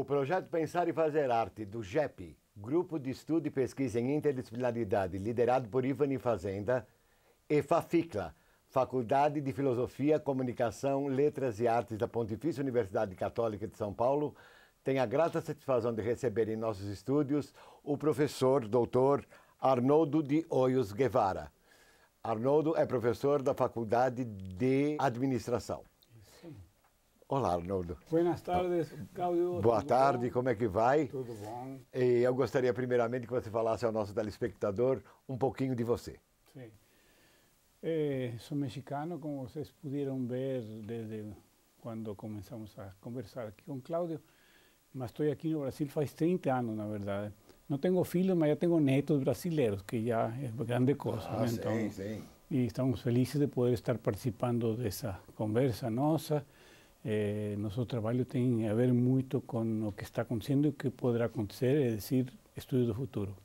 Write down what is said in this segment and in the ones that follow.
O projeto Pensar e Fazer Arte, do GEP, Grupo de Estudo e Pesquisa em Interdisciplinaridade, liderado por Ivani Fazenda, e FAFICLA, Faculdade de Filosofia, Comunicação, Letras e Artes da Pontifícia Universidade Católica de São Paulo, tem a grata satisfação de receber em nossos estúdios o professor doutor Arnoldo de Hoyos Guevara. Arnoldo é professor da Faculdade de Administração. Olá, Arnoldo. Buenas tardes, Cláudio. Boa tarde, como é que vai? Tudo bom. E eu gostaria primeiramente que você falasse ao nosso telespectador um pouquinho de você. Sim. Sou mexicano, como vocês puderam ver desde quando começamos a conversar aqui com Cláudio, mas estou aqui no Brasil faz 30 anos, na verdade. Não tenho filhos, mas já tenho netos brasileiros, que já é grande coisa. Ah, né? sim, Então, sim. E estamos felizes de poder estar participando dessa conversa nossa. Nosso trabalho tem a ver muito com o que está acontecendo e o que poderá acontecer, é decir, estudo do futuro.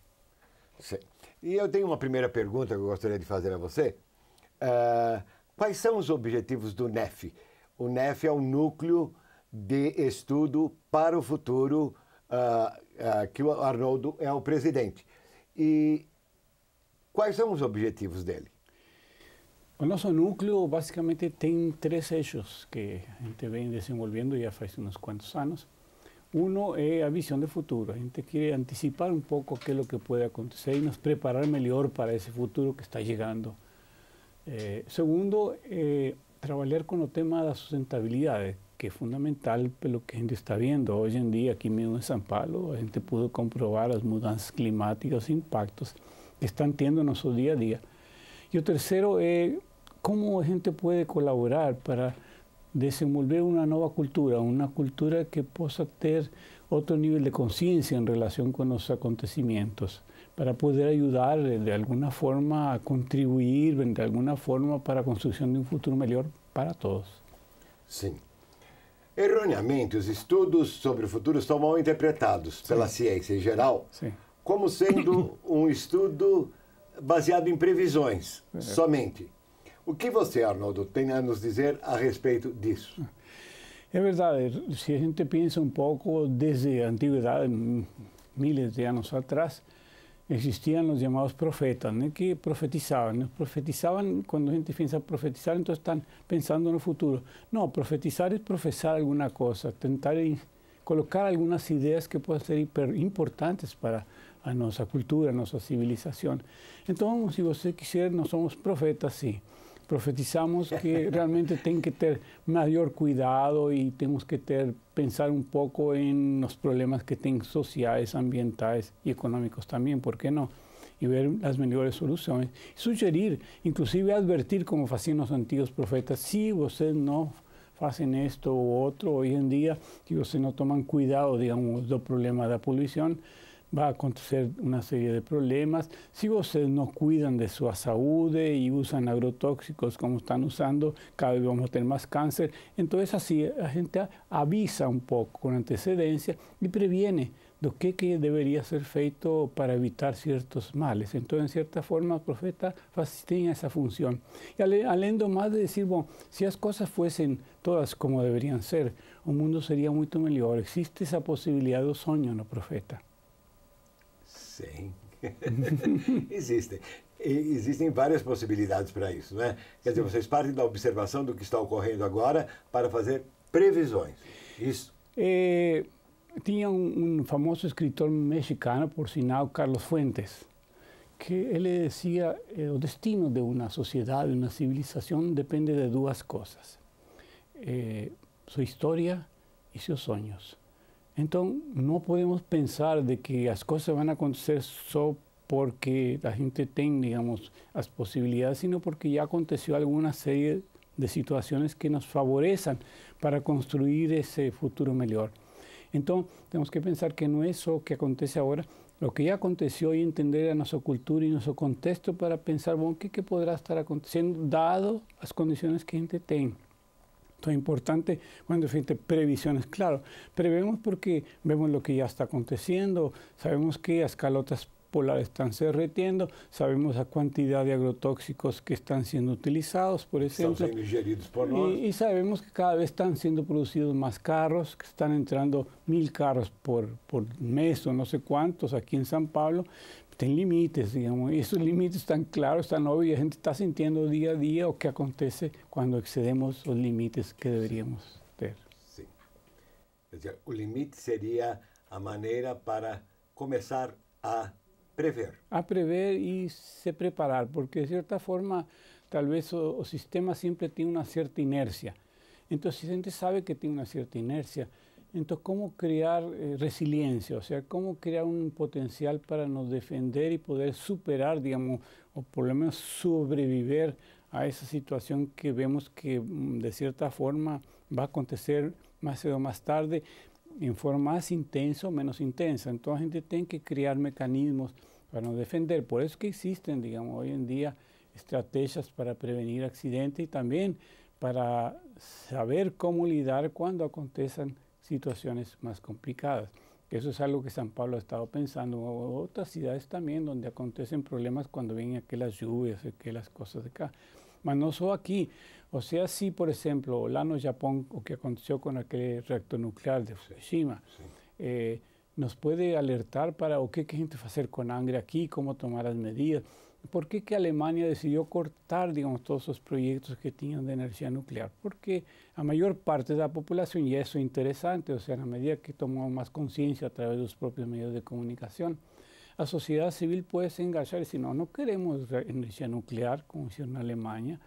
Sim. E eu tenho uma primeira pergunta que eu gostaria de fazer a você. Quais são os objetivos do NEF? O NEF é um núcleo de estudo para o futuro, que o Arnoldo é o presidente. E quais são os objetivos dele? O nosso núcleo basicamente tem 3 eixos que a gente vem desenvolvendo já faz uns quantos anos. Um é a visão de futuro. A gente quer antecipar um pouco aquilo que pode acontecer e nos preparar melhor para esse futuro que está chegando. Segundo, trabalhar com o tema da sustentabilidade, que é fundamental pelo que a gente está vendo. Hoje em dia, aqui mesmo em São Paulo, a gente pode comprovar as mudanças climáticas, os impactos que estão tendo no nosso dia a dia. E o terceiro é como a gente pode colaborar para desenvolver uma nova cultura, uma cultura que possa ter outro nível de consciência em relação com os acontecimentos, para poder ajudar de alguma forma a contribuir de alguma forma para a construção de um futuro melhor para todos. Sim. Erroneamente, os estudos sobre o futuro são mal interpretados pela ciência em geral, como sendo um estudo baseado em previsões somente. O que você, Arnoldo, tem a nos dizer a respeito disso? É verdade. Se a gente pensa um pouco, desde a antiguidade, milhares de anos atrás, existiam os chamados profetas, né, que profetizavam. Né? Profetizavam, quando a gente pensa profetizar, então estão pensando no futuro. Não, profetizar é professar alguma coisa, tentar colocar algumas ideias que podem ser importantes para a nossa cultura, a nossa civilização. Então, se você quiser, nós somos profetas, sim. Profetizamos que realmente tem que ter maior cuidado e temos que pensar um pouco nos problemas que tem sociais, ambientais e econômicos também, por que não? E ver as melhores soluções. Sugerir, inclusive advertir, como faziam os antigos profetas, se vocês não fazem isto ou outro, hoje em dia, se vocês não tomam cuidado, digamos, do problema da poluição, vai acontecer uma série de problemas. Se vocês não cuidam de sua saúde e usam agrotóxicos como estão usando, cada vez vamos ter mais câncer. Então, assim, a gente avisa um pouco com antecedência e previene do que deveria ser feito para evitar certos males. Então, em certa forma, o profeta tem essa função. E além do mais de dizer, bom, se as coisas fossem todas como deveriam ser, o mundo seria muito melhor. Existe essa possibilidade do sonho no profeta. Sim, existem. Existem várias possibilidades para isso, não é? Quer dizer, vocês partem da observação do que está ocorrendo agora para fazer previsões. Isso. Tinha um famoso escritor mexicano, por sinal, Carlos Fuentes, que ele dizia que o destino de uma sociedade, de uma civilização, depende de 2 coisas: sua história e seus sonhos. Então, não podemos pensar de que as coisas vão acontecer só porque a gente tem, digamos, as possibilidades, sino porque já aconteceu alguma série de situações que nos favorecem para construir esse futuro melhor. Então, temos que pensar que não é só o que acontece agora, o que já aconteceu e entender a nossa cultura e nosso contexto para pensar, bom, o que poderá estar acontecendo, dado as condições que a gente tem. Então é importante quando a gente previsões, claro, prevemos porque vemos o que já está acontecendo, sabemos que as calotas polares están se derretiendo, sabemos la cantidad de agrotóxicos que están siendo utilizados, por ejemplo. Están siendo ingeridos por nosotros. Y sabemos que cada vez están siendo producidos más carros, que están entrando 1000 carros por mes o no sé cuántos aquí en San Pablo. Tienen límites, digamos, y esos límites están claros, están obvios, y la gente está sintiendo día a día o qué acontece cuando excedemos los límites que deberíamos ter. Sim. Quer dizer, o limite seria a maneira para começar a prever. A prever y se preparar, porque de cierta forma tal vez o sistema siempre tiene una cierta inercia. Entonces, si la gente sabe que tiene una cierta inercia, entonces, ¿cómo crear resiliencia? O sea, ¿cómo crear un potencial para nos defender y poder superar, digamos, o por lo menos sobrevivir a esa situación que vemos que de cierta forma va a acontecer más o más tarde en forma más intensa o menos intensa? Entonces, la gente tiene que crear mecanismos para nos defender. Por eso que existen, digamos, hoy en día estrategias para prevenir accidentes y también para saber cómo lidiar cuando acontezcan situaciones más complicadas. Eso es algo que San Pablo ha estado pensando, o otras ciudades también donde acontecen problemas cuando vienen aquellas lluvias, aquellas cosas de acá. Mas no solo aquí, o sea, si por ejemplo, lá no Japón, o que aconteció con aquel reactor nuclear de Fukushima, nos puede alertar para o qué a gente hacer con Angra aquí, cómo tomar las medidas. ¿Por qué que Alemania decidió cortar, digamos, todos esos proyectos que tenían de energía nuclear? Porque a mayor parte de la población, y eso es interesante, o sea, a medida que tomamos más conciencia a través de los propios medios de comunicación, la sociedad civil puede se enganchar y decir, no, no queremos energía nuclear, como hicieron en Alemania,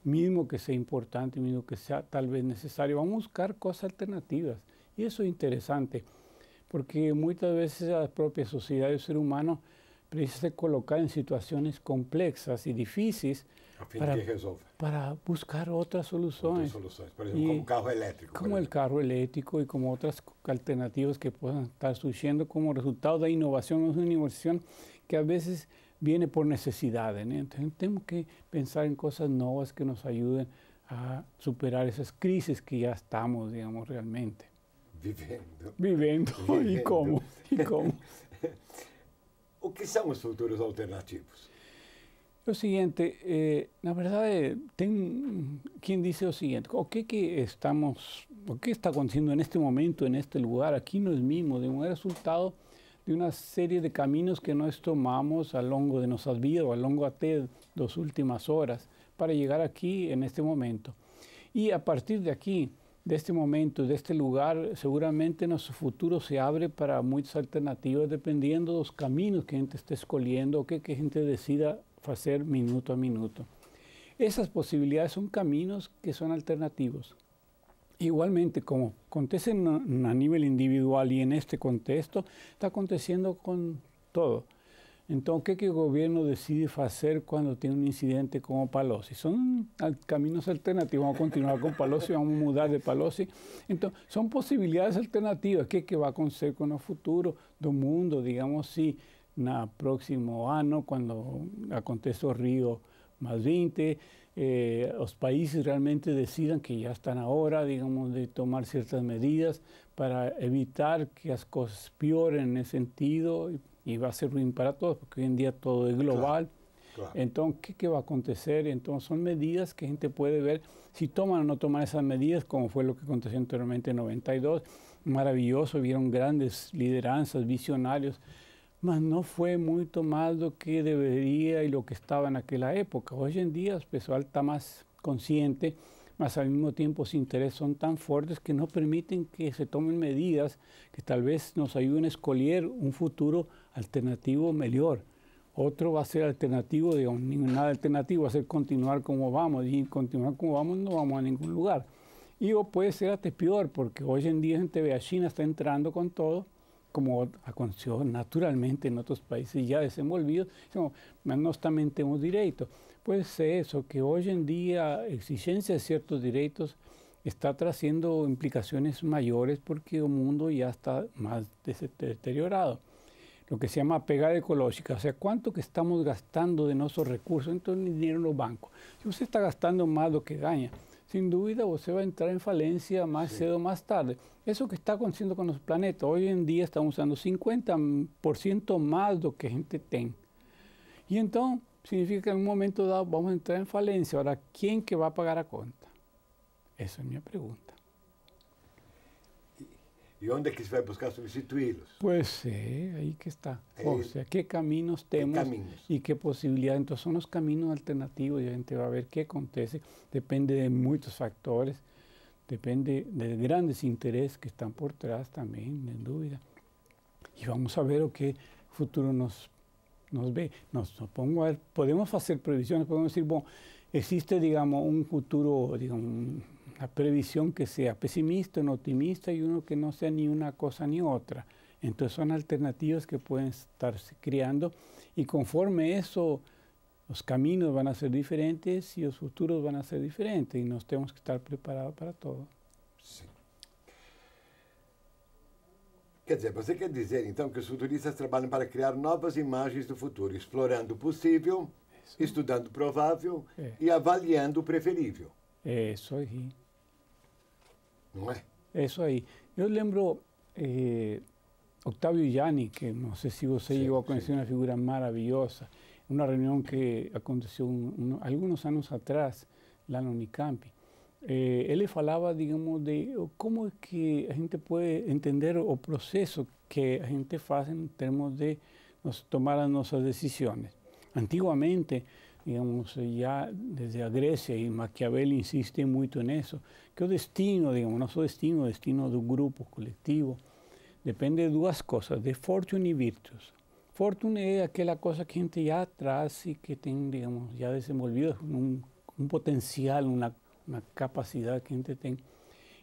mismo que sea importante, mismo que sea tal vez necesario, vamos a buscar cosas alternativas. Y eso es interesante, porque muchas veces la propia sociedad y el ser humano precisa colocar en situaciones complexas y difíciles para buscar otras soluciones. Por ejemplo, como carro eléctrico. Como el carro eléctrico y como otras alternativas que puedan estar surgiendo como resultado de innovación. Es una innovación que a veces viene por necesidades, ¿no? Entonces tenemos que pensar en cosas nuevas que nos ayuden a superar esas crisis que ya estamos, digamos, realmente. Viviendo. ¿Y cómo? O que são os futuros alternativos? Lo siguiente, la verdad, quien dice lo siguiente, ¿qué está aconteciendo en este momento, en este lugar? Aquí no es mismo, de un resultado de una serie de caminos que nós tomamos a lo largo de nuestras vidas o a lo largo de las últimas horas para llegar aquí en este momento. Y a partir de aquí, de este momento, de este lugar, seguramente nuestro futuro se abre para muchas alternativas dependiendo de los caminos que la gente esté escogiendo o que la gente decida hacer minuto a minuto. Esas posibilidades son caminos que son alternativos. Igualmente, como acontece a nivel individual y en este contexto, está aconteciendo con todo. Entonces, ¿qué el gobierno decide hacer cuando tiene un incidente como Palocci? Son caminos alternativos. Vamos a continuar con Palocci, vamos a mudar de Palocci. Entonces, son posibilidades alternativas. ¿Qué va a acontecer con el futuro del mundo? Digamos, si en el próximo año, cuando acontece el Río +20, los países realmente decidan que ya están ahora, digamos, de tomar ciertas medidas para evitar que las cosas pioren en ese sentido. Y va a ser ruin para todos, porque hoy en día todo es global. Claro. Entonces, ¿qué va a acontecer? Entonces, son medidas que la gente puede ver si toman o no toman esas medidas, como fue lo que aconteció anteriormente en 92. Maravilloso, vieron grandes lideranzas, visionarios, mas no fue muy tomado lo que debería y lo que estaba en aquella época. Hoy en día, el pessoal está más consciente, mas al mismo tiempo los intereses son tan fuertes que no permiten que se tomen medidas que tal vez nos ayuden a escoger un futuro alternativo mejor. Otro va a ser alternativo, digamos, nada alternativo, va a ser continuar como vamos, y continuar como vamos no vamos a ningún lugar. Y o puede ser hasta peor, porque hoy en día gente ve a China está entrando con todo, como aconteció naturalmente en otros países ya desenvolvidos, no también tenemos derecho. Puede ser eso, que hoy en día exigencia de ciertos derechos está trayendo implicaciones mayores porque el mundo ya está más deteriorado. Lo que se llama pegada ecológica, o sea, cuánto que estamos gastando de nuestros recursos, entonces ni dinero en los bancos. Si usted está gastando más de lo que gana, sin duda usted va a entrar en falencia más cedo o más tarde. Eso que está aconteciendo con los planetas, hoy en día estamos usando 50% más de lo que gente tiene. Y entonces significa que en un momento dado vamos a entrar en falencia. Ahora, ¿quién que va a pagar la cuenta? Esa es mi pregunta. ¿Y dónde es que se va a buscar sustituirlos? Pues ahí que está. O sea, ¿qué caminos tenemos y qué posibilidades? Entonces son los caminos alternativos y la gente va a ver qué acontece. Depende de muchos factores, depende de grandes intereses que están por detrás también, sin duda. Y vamos a ver qué futuro nos ve. Nos pongo a ver, podemos hacer previsiones, podemos decir, bueno, existe, digamos, un futuro, digamos, una previsión que sea pesimista, un optimista y uno que no sea ni una cosa ni otra. Entonces son alternativas que pueden estarse creando y conforme eso, los caminos van a ser diferentes y los futuros van a ser diferentes y nos tenemos que estar preparados para todo. Sim. Quer dizer, você quer dizer, então, que os futuristas trabalham para criar novas imagens do futuro, explorando o possível, estudando o provável e avaliando o preferível. Isso aí. Não é? Isso aí. Eu lembro Octavio Gianni, que não sei se você chegou a conhecer, uma figura maravilhosa, uma reunião que aconteceu alguns anos atrás, lá no Unicamp. Ele falava, digamos, de como é que a gente pode entender o processo que a gente faz em termos de tomar as nossas decisões. Antigamente, digamos, já desde a Grécia, e Maquiavel insiste muito nisso, que o destino, digamos, nosso destino, o destino do grupo coletivo, depende de duas coisas, de fortune e virtus. Fortune é aquela coisa que a gente já traz e que tem, digamos, já desenvolvido um potencial, uma capacidade que a gente tem.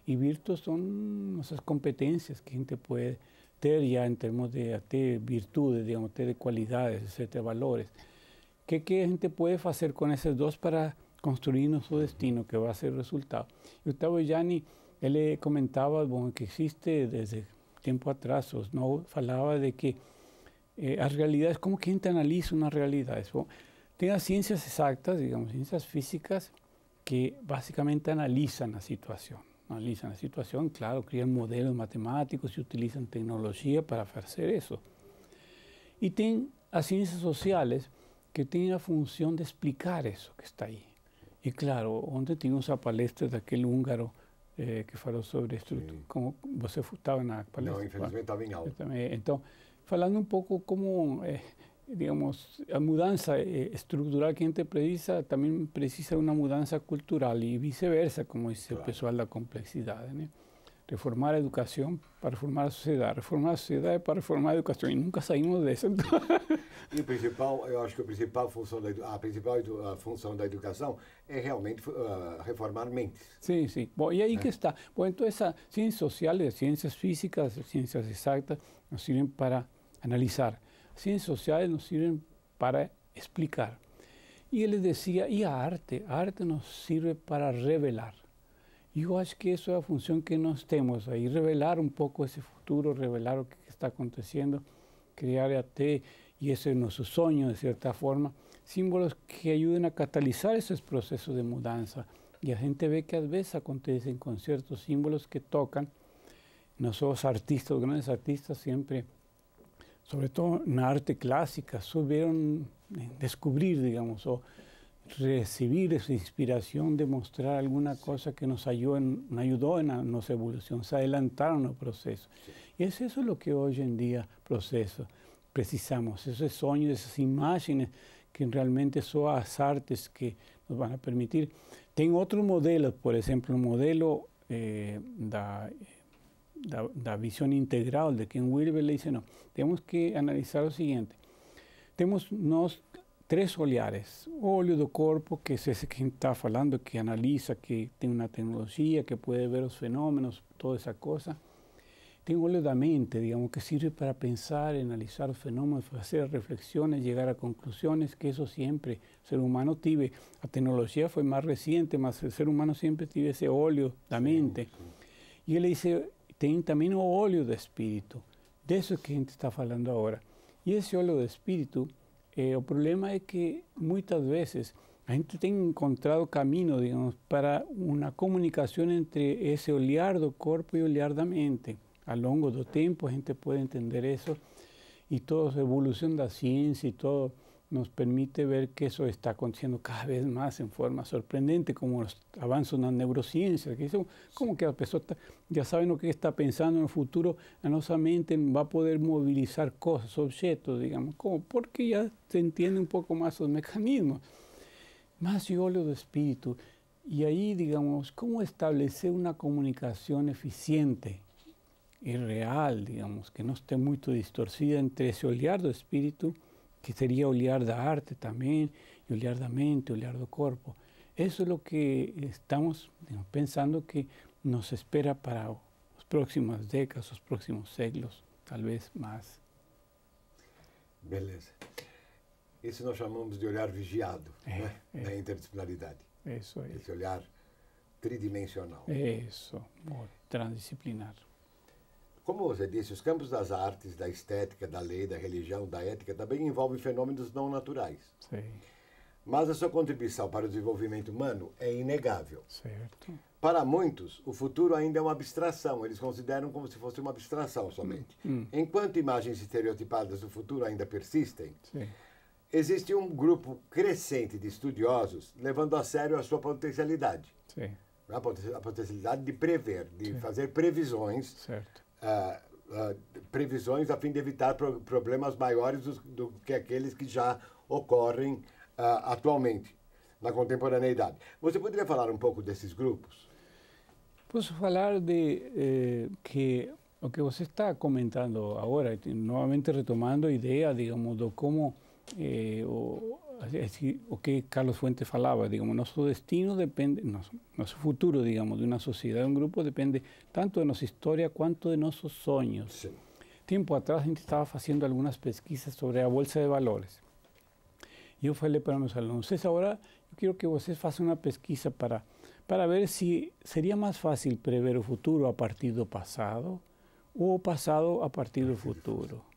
E virtus são nossas competências que a gente pode ter já em termos de até virtudes, digamos, até de qualidades, etc., valores. O que a gente pode fazer com esses dois para construir nosso destino, que vai ser o resultado? E o Octavio Gianni, ele comentava, bom, que existe desde tempo atrás, não falava de que as realidades, como que a gente analisa uma realidade? Bom, tem as ciências exatas, digamos, ciências físicas, que básicamente analizan la situación. Analizan la situación, claro, crean modelos matemáticos y utilizan tecnología para hacer eso. Y tienen las ciencias sociales que tienen la función de explicar eso que está ahí. Y claro, donde tuvimos a palestra de aquel húngaro que falou sobre estrutura, como você estava na palestra? Não, infelizmente estava em aula. Então, falando um pouco como digamos, a mudança estrutural que a gente precisa, também precisa uma mudança cultural e vice-versa, como diz o pessoal da complexidade, né? Reformar a educação para reformar a sociedade para reformar a educação, e nunca saímos dessa. E o principal, eu acho que a principal função da educação é realmente reformar mentes. Sim, sim. Bom, e aí que está. Bom, então, essas ciências sociais, ciências físicas, ciências exatas, nos servem para analisar. Ciências sociais nos sirven para explicar. E ele dizia, e a arte? A arte nos sirve para revelar. E eu acho que isso é a função que nós temos aí, revelar um pouco esse futuro, revelar o que está acontecendo, criar até, e esse é o nosso sonho, de certa forma, símbolos que ajudem a catalisar esses processos de mudança. E a gente vê que às vezes acontecem com certos símbolos que tocam. Nós, os artistas, os grandes artistas, sempre, sobre todo na arte clássica, souberam descobrir, digamos, ou recibir essa inspiração de mostrar alguma coisa que nos ajudou na nossa evolução, se adelantaram no processo. E isso é o que hoje em dia precisamos, esses sonhos, essas imagens que realmente são as artes que nos vão permitir. Tem outros modelos, por exemplo, o modelo da visão integral de Ken Wilber, le dice, não, temos que analisar o seguinte, temos nós três olhares, o olho do corpo, que é esse que a gente está falando, que analisa, que tem uma tecnologia, que pode ver os fenômenos, toda essa coisa. Tem o olho da mente, digamos, que sirve para pensar, analisar os fenômenos, fazer reflexões, chegar a conclusões, que isso sempre o ser humano tive. A tecnologia foi mais recente, mas o ser humano sempre tive esse olho da mente. E ele diz, tem também o olho do espírito, disso que a gente está falando agora. E esse olho do espírito, o problema é que muitas vezes a gente tem encontrado caminho, digamos, para uma comunicação entre esse olhar do corpo e o olhar da mente. Ao longo do tempo a gente pode entender isso e toda a evolução da ciência e todo nos permite ver que eso está aconteciendo cada vez más en forma sorprendente, como los avances na neurociencia, que dicen, como que a pessoa ya saben lo que está pensando en el futuro, a nuestra mente va a poder movilizar cosas, objetos, digamos, como porque ya se entiende un poco más los mecanismos. Más yo olho do espíritu, y ahí, digamos, cómo establecer una comunicación eficiente y real, digamos, que no esté muy distorcida entre ese olhar do espíritu, que sería olhar da arte también, y olhar da mente, olhar do corpo. Eso es lo que estamos, digamos, pensando que nos espera para las próximas décadas, los próximos séculos, tal vez más. Beleza. Isso nós chamamos de olhar vigiado, da interdisciplinaridade. Isso aí. Esse olhar tridimensional. Isso, transdisciplinar. Como você disse, os campos das artes, da estética, da lei, da religião, da ética também envolvem fenômenos não naturais. Sim. Mas a sua contribuição para o desenvolvimento humano é inegável. Certo. Para muitos, o futuro ainda é uma abstração. Eles consideram como se fosse uma abstração somente. Enquanto imagens estereotipadas do futuro ainda persistem, Sim. existe um grupo crescente de estudiosos levando a sério a sua potencialidade. Sim. A potencialidade de prever, de fazer previsões. Certo. Previsões a fim de evitar problemas maiores do que aqueles que já ocorrem atualmente, na contemporaneidade. Você poderia falar um pouco desses grupos? Posso falar de que o que você está comentando agora, novamente retomando a ideia, digamos, de como o que Carlos Fuentes falava, digamos, nosso destino depende, nosso futuro, digamos, de uma sociedade, de um grupo, depende tanto de nossa história quanto de nossos sonhos. Sim. Tiempo atrás a gente estava fazendo algumas pesquisas sobre a bolsa de valores. E eu falei para meus alunos, vocês agora, eu quero que vocês façam uma pesquisa para ver se seria mais fácil prever o futuro a partir do passado ou o passado a partir do futuro.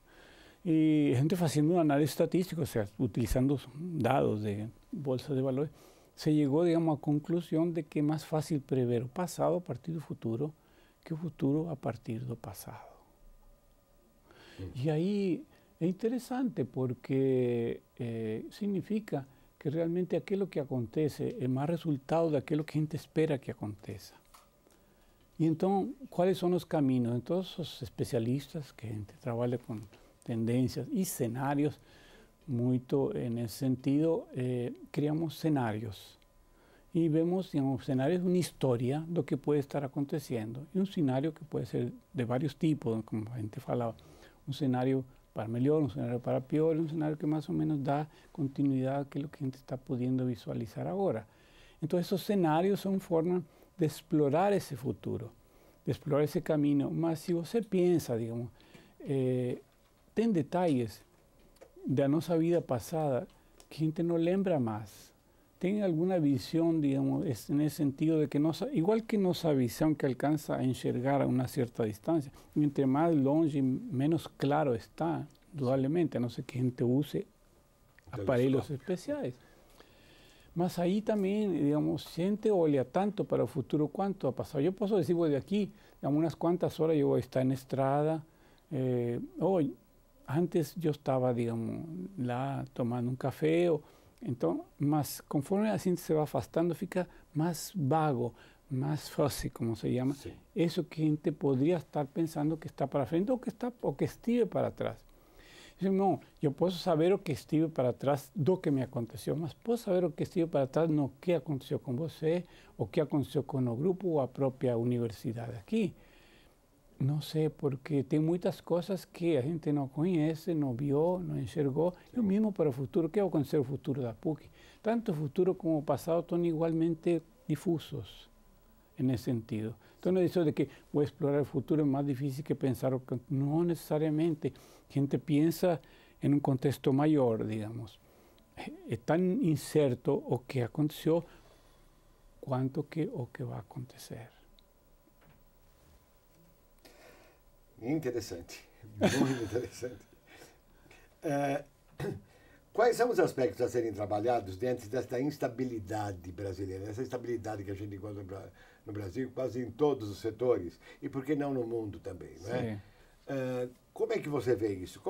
Y gente haciendo un análisis estatístico, o sea, utilizando datos de bolsa de valores, se llegó, digamos, a conclusión de que es más fácil prever el pasado a partir del futuro que el futuro a partir del pasado. Y ahí es interesante porque significa que realmente aquello que acontece es más resultado de aquello que a gente espera que aconteça. Y entonces, ¿cuáles son los caminos? Entonces, los especialistas que a gente trabaja con tendências e cenários, muito nesse sentido, criamos cenários e vemos, digamos, cenários de uma história do que pode estar acontecendo e um cenário que pode ser de vários tipos, como a gente falava, um cenário para melhor, um cenário para pior, um cenário que mais ou menos dá continuidade àquilo que a gente está podendo visualizar agora. Então, esses cenários são formas de explorar esse futuro, de explorar esse caminho, mas se você pensa, digamos, tem detalhes da nossa vida passada que a gente não lembra mais. Tem alguma visão, digamos, nesse sentido de que igual que nossa visão que alcança a enxergar a uma certa distância, entre mais longe, menos claro está, indudablemente, a não ser que a gente use aparelhos especiais. Mas aí também, digamos, a gente olha tanto para o futuro quanto ao passado. Eu posso dizer, de aqui, a umas quantas horas eu vou estar na estrada, hoje, antes eu estava, digamos, lá tomando um café, então, mas conforme a gente se vai afastando, fica mais vago, mais fuzzy, como se chama. Sim. Isso que a gente poderia estar pensando que está para frente ou que estive para trás. Não, eu posso saber o que estive para trás do que me aconteceu, mas posso saber o que estive para trás no que aconteceu com você, o que aconteceu com o grupo ou a própria universidade aqui. Não sei, porque tem muitas coisas que a gente não conhece, não viu, não enxergou. E o mesmo para o futuro. O que vai acontecer no futuro da PUC? Tanto o futuro como o passado estão igualmente difusos nesse sentido. Então, não é isso de que vou explorar o futuro é mais difícil que pensar, não necessariamente. A gente pensa em um contexto maior, digamos. É tão incerto o que aconteceu quanto que o que vai acontecer. Interessante, muito interessante. Quais são os aspectos a serem trabalhados diante desta instabilidade brasileira, essa instabilidade que a gente encontra no Brasil, quase em todos os setores, e por que não no mundo também, não é? Como é que você vê isso?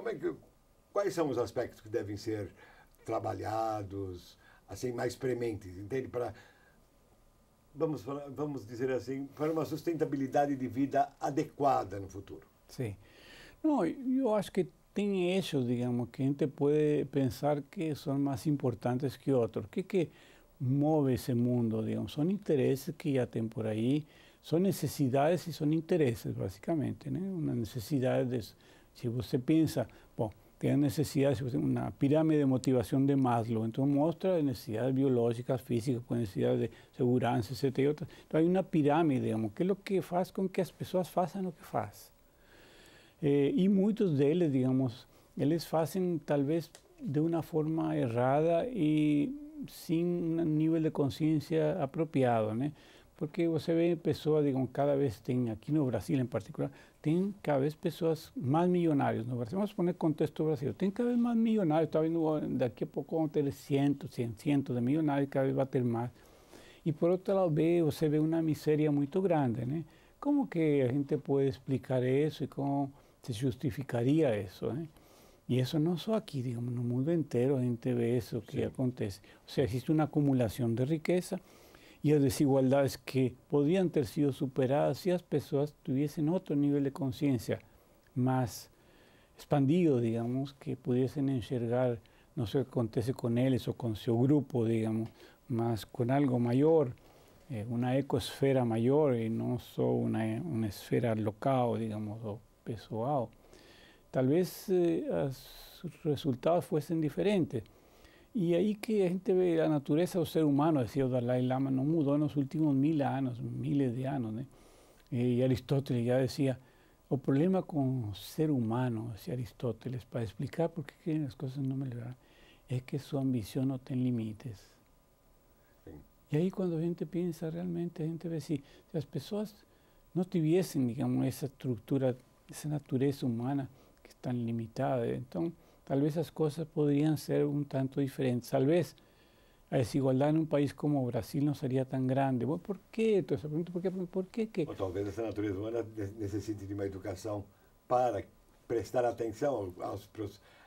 Quais são os aspectos que devem ser trabalhados, assim, mais prementes, entende? Vamos dizer assim, para uma sustentabilidade de vida adequada no futuro. Sim. Não, eu acho que tem eixos, digamos, que a gente pode pensar que são mais importantes que outros. O que move esse mundo, digamos? São interesses que já tem por aí, são necessidades e são interesses, basicamente, né? Uma necessidade, se você pensa, bom, tem a necessidade, uma pirâmide de motivação de Maslow, então mostra necessidades biológicas, físicas, necessidades de segurança, etc. Então há uma pirâmide, digamos, que é o que faz com que as pessoas façam o que fazem. E muitos deles, digamos, eles fazem talvez de uma forma errada e sem um nível de consciência apropriado, né? Porque você vê pessoas, digamos, cada vez tem, aqui no Brasil em particular, tem cada vez pessoas mais milionárias no Brasil. Vamos poner contexto Brasil. Tem cada vez mais milionários, está vendo, daqui a pouco vão ter cientos de milionários, cada vez vai ter mais. E por outro lado, você vê uma miséria muito grande, né? Como que a gente pode explicar isso e como se justificaria isso, né? E isso não só aqui, digamos, no mundo inteiro a gente vê isso que acontece. Ou seja, existe uma acumulação de riqueza e as desigualdades que podían ter sido superadas si as pessoas tuviesen otro nivel de conciencia más expandido, digamos, que pudiesen enxergar no sé qué acontece con ellos o con su grupo, digamos, más con algo mayor, una ecosfera mayor y no solo una esfera local, digamos, o pessoal. Tal vez los resultados fuesen diferentes. Y ahí que a gente ve la naturaleza del ser humano, decía Dalai Lama, no mudó en los últimos miles de años, ¿no? Y Aristóteles ya decía, el problema con el ser humano, decía Aristóteles, para explicar por qué las cosas no mejoran, es que su ambición no tiene límites. Sí. Y ahí cuando la gente piensa realmente, la gente ve si las personas no tuviesen, digamos, esa estructura, esa naturaleza humana que es tan limitada, entonces tal vez las cosas podrían ser un tanto diferentes. Tal vez la desigualdad en un país como Brasil no sería tan grande. Bueno, ¿por qué? Entonces, ¿por qué? Ou talvez essa natureza humana necessite de uma educação para prestar atenção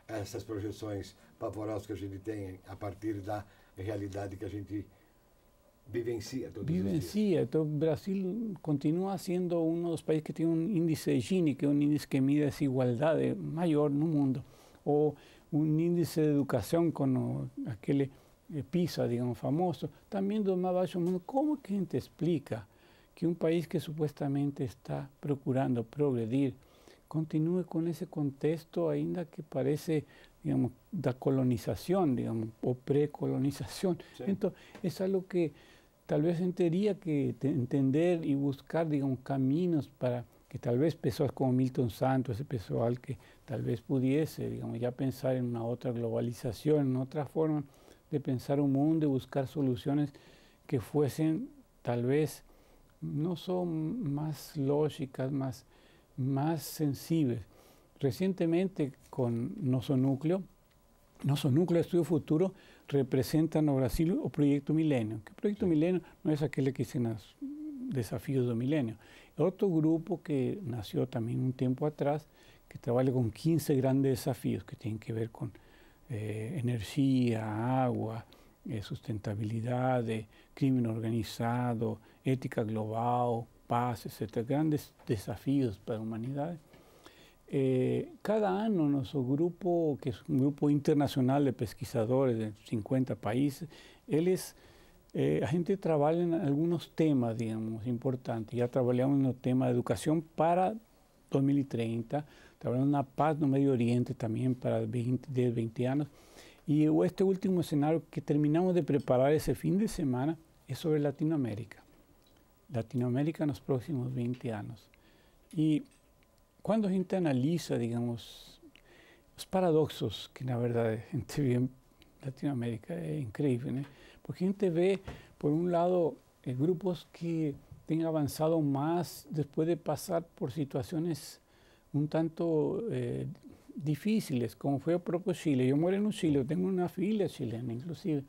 a essas projeções pavorosas que a gente tem a partir da realidade que a gente vivencia todos os dias. Entonces Brasil continúa siendo uno de los países que tiene un índice de Gini, que es un índice que mide desigualdad mayor en el mundo, o un índice de educación con aquel PISA, digamos, famoso, también de más bajo mundo. ¿Cómo que gente explica que un país que supuestamente está procurando progredir continúe con ese contexto ainda que parece, digamos, da colonización, digamos, o precolonización? Sí. Entonces, es algo que tal vez tendría que entender y buscar, digamos, caminos para que tal vez personas como Milton Santos, ese pessoal que tal vez pudiese, digamos, ya pensar en una otra globalización, en otra forma de pensar un mundo y buscar soluciones que fuesen tal vez no son más lógicas, más sensibles. Recientemente con Nosso Núcleo Estudio Futuro representa en Brasil el Proyecto Milenio. Que el Proyecto Milenio no es aquel que dicen los desafíos del milenio. Otro grupo que nació también un tiempo atrás, que trabaja con 15 grandes desafíos que tienen que ver con energía, agua, sustentabilidad, crimen organizado, ética global, paz, etc. Grandes desafíos para la humanidad. Cada año nuestro grupo, que es un grupo internacional de pesquisadores de 50 países, la gente trabaja en algunos temas, digamos, importantes. Ya trabajamos en el tema de educación para 2030, trabajamos en la paz en el Medio Oriente también para 20 años. Y este último escenario que terminamos de preparar ese fin de semana es sobre Latinoamérica. Latinoamérica en los próximos 20 años. Y cuando la gente analiza, digamos, los paradoxos que la verdad la gente ve en Latinoamérica es increíble, ¿no? Porque la gente ve, por un lado, grupos que han avanzado más después de pasar por situaciones un tanto difíciles, como fue el propio Chile. Yo moro en Chile, yo tengo una familia chilena, inclusive.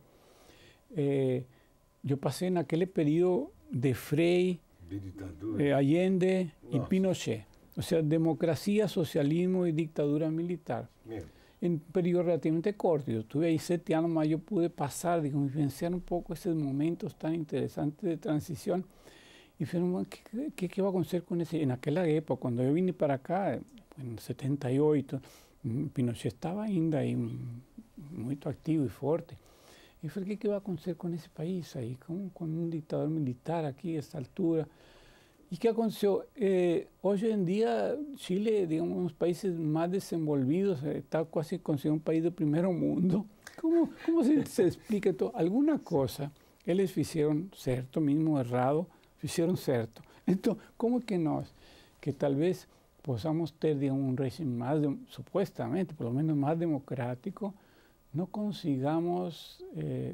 Yo pasé en aquel periodo de Frei, Allende y Pinochet. O sea, democracia, socialismo y dictadura militar. Bien. En un periodo relativamente corto. Yo estuve ahí 7 años más, yo pude pasar, digamos, vivenciar un poco esos momentos tan interesantes de transición. Y fueron, ¿qué va a acontecer con ese? En aquella época, cuando yo vine para acá, en 78, Pinochet estaba ainda ahí muy activo y fuerte. Y fue, ¿qué va a acontecer con ese país ahí? Con un dictador militar aquí a esta altura. ¿Y qué aconteció? Hoy en día Chile, digamos, uno de los países más desenvolvidos, está casi considerado un país de primer mundo. ¿Cómo se explica todo? Alguna cosa, ellos hicieron cierto, mismo errado, hicieron cierto. Entonces, ¿cómo que nos, que tal vez podamos tener, digamos, un régimen más, supuestamente, por lo menos más democrático, no consigamos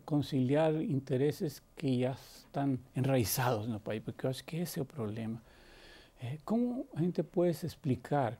conciliar intereses que ya están enraizados en el país? Porque yo creo que ese es el problema. ¿Cómo la gente puede explicar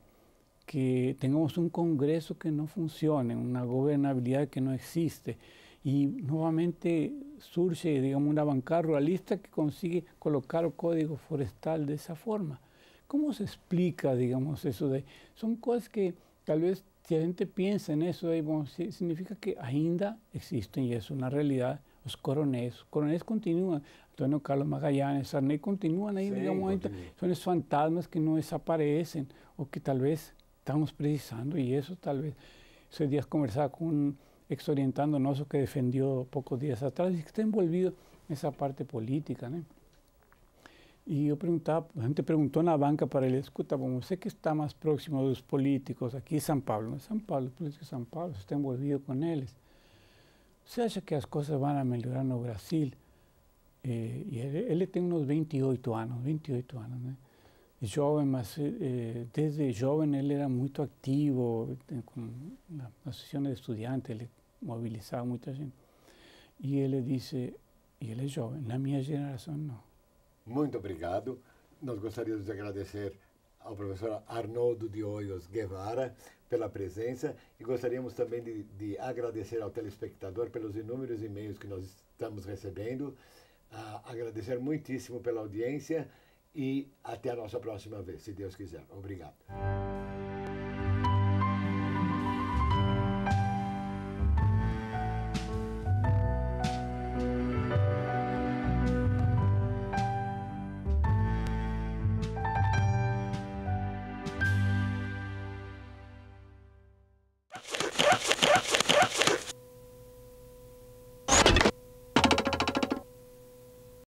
que tengamos un Congreso que no funcione, una gobernabilidad que no existe, y nuevamente surge, digamos, una bancada ruralista que consigue colocar el código forestal de esa forma? ¿Cómo se explica, digamos, eso de? Son cosas que tal vez, si la gente piensa en eso, bueno, significa que ainda existen, y es una realidad, los coronéis. Los coronéis continúan. Antonio Carlos Magallanes, Sarney continúan ahí, sí, digamos, son esos fantasmas que no desaparecen, o que tal vez estamos precisando, y eso tal vez. Esos días conversaba con un ex orientándonos que defendió pocos días atrás, y que está envolvido en esa parte política, ¿no? Y yo preguntaba, la gente preguntó en la banca para él, escuta, como sé que está más próximo a los políticos, aquí en San Pablo, ¿no? San Pablo, los políticos de San Pablo, está envolvido con ellos. ¿Se acha que las cosas van a mejorar en Brasil? Y él tiene unos 28 años, ¿no? Joven, mas desde joven él era muy activo, con las asociaciones de estudiantes, él movilizaba a mucha gente. Y él le dice, y él es joven, la minha geração não. Muito obrigado. Nós gostaríamos de agradecer ao professor Arnoldo de Hoyos Guevara pela presença, e gostaríamos também de agradecer ao telespectador pelos inúmeros e-mails que nós estamos recebendo, agradecer muitíssimo pela audiência, e até a nossa próxima vez, se Deus quiser. Obrigado.